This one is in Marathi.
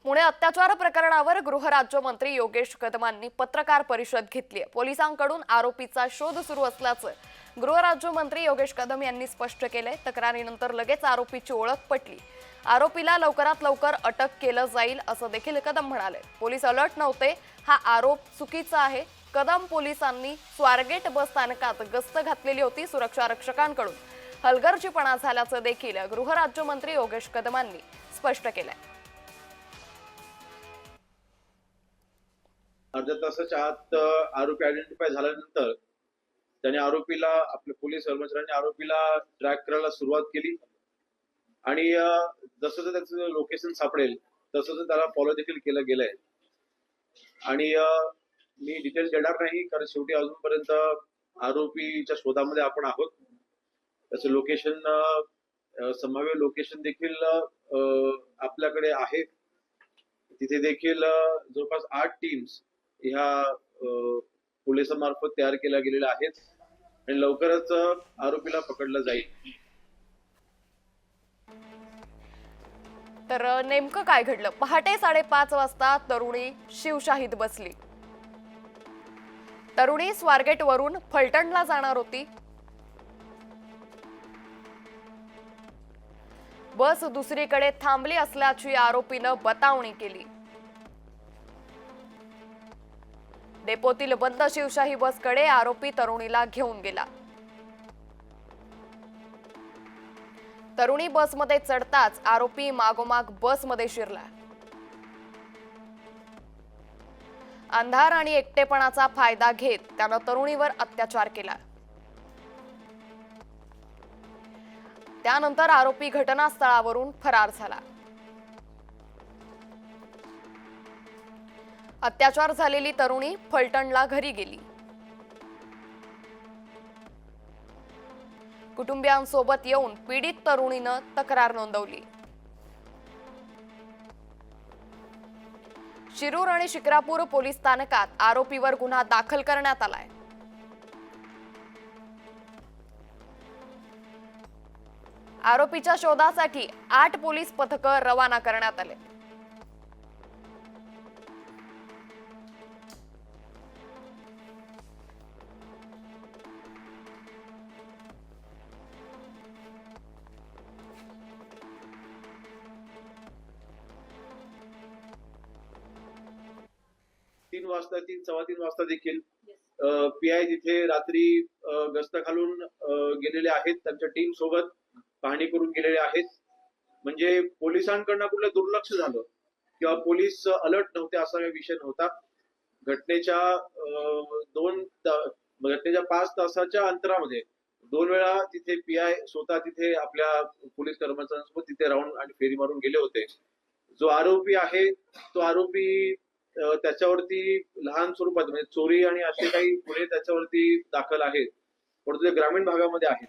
पुणे अत्याचार प्रकरणावर गृहराज्यमंत्री योगेश कदमांनी पत्रकार परिषद घेतली आहे। पोलिसांकडून आरोपीचा शोध सुरू असल्याचं गृहराज्यमंत्री योगेश कदम यांनी स्पष्ट केलंय। तक्रारीनंतर लगेच आरोपीची ओळख पटली। आरोपीला लवकरात लवकर अटक केलं जाईल असं देखील कदम म्हणाले। पोलीस अलर्ट नव्हते, हा आरोप चुकीचा आहे। कदम पोलिसांनी स्वारगेट बस स्थानकात गस्त घातलेली होती। सुरक्षा रक्षकांकडून हलगर्जीपणा झाल्याचं देखील गृहराज्यमंत्री योगेश कदमांनी स्पष्ट केलंय। अर्ध्या तासाच्या आत आरोपी आयडेंटिफाय झाल्यानंतर त्याने आरोपीला आपले पोलीस कर्मचाऱ्यांनी आरोपीला ट्रॅक करायला सुरुवात केली आणि जसं त्याचं लोकेशन सापडेल तसं त्याला फॉलो देखील केलं गेलंय। आणि मी डिटेल्स देणार नाही कारण शेवटी अजूनपर्यंत आरोपीच्या शोधामध्ये आपण आहोत। त्याचं लोकेशन संभाव्य लोकेशन देखील आपल्याकडे आहे। तिथे देखील जवळपास 8 टीम्स ह्या पोलिसांमार्फत तयार केल्या गेलेल्या आहेत आणि लवकरच आरोपीला पकडलं जाईल। तर नेमकं काय घडलं? पहाटे 5:30 वाजता तरुणी शिवशाहीत बसली। तरुणी स्वारगेट वरून फलटणला जाणार होती। बस दुसरीकडे थांबली असल्याची आरोपीनं बतावणी केली। डेपोतील बंद शिवशाही बसकडे आरोपी तरुणीला घेऊन गेला। तरुणी बसमध्ये चढताच आरोपी मागोमाग बसमध्ये शिरला। अंधार आणि एकटेपणाचा फायदा घेत त्यानं तरुणीवर अत्याचार केला। त्यानंतर आरोपी घटनास्थळावरून फरार झाला। अत्याचार झालेली तरुणी फलटणला घरी गेली। कुटुंबियांसोबत येऊन पीडित तरुणीनं तक्रार नोंदवली। शिरूर आणि शिक्रापूर पोलीस स्थानकात आरोपीवर गुन्हा दाखल करण्यात आलाय। आरोपीच्या शोधासाठी 8 पोलीस पथकं रवाना करण्यात आले। वाजता 3-3:15 वाजता देखील पीआय तिथे रात्री गस्त घालून गेलेले आहेत। त्यांच्या टीम सोबत पाहणी करून गेलेले आहेत। म्हणजे पोलिसांकडनं कुठलं दुर्लक्ष झालं किंवा पोलीस अलर्ट नव्हते असा काही विषय नव्हता। घटनेच्या 5 तासाच्या अंतरामध्ये 2 वेळा तिथे पीआय स्वतः तिथे आपल्या पोलीस कर्मचाऱ्यांसोबत तिथे राहून आणि फेरी मारून गेले होते। जो आरोपी आहे तो आरोपी त्याच्यावरती लहान स्वरूपात म्हणजे चोरी आणि असे काही गुन्हे त्याच्यावरती दाखल आहेत, परंतु ते ग्रामीण भागामध्ये आहेत।